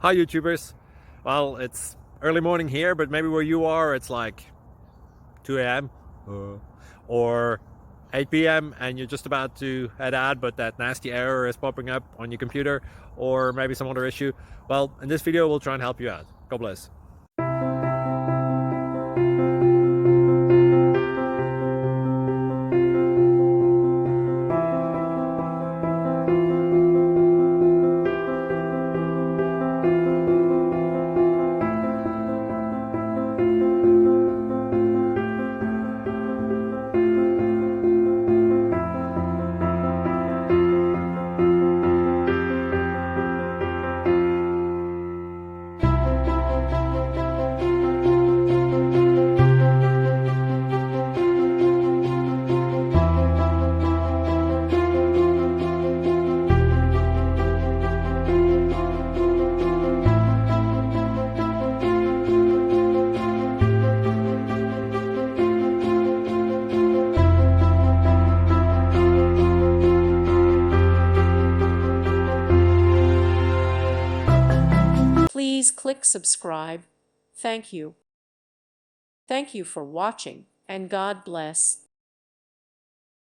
Hi YouTubers. Well, it's early morning here, but maybe where you are it's like 2 a.m. or 8 p.m. and you're just about to head out, but that nasty error is popping up on your computer, or maybe some other issue. Well, in this video we'll try and help you out. God bless. Please click subscribe. Thank you. Thank you for watching, and God bless.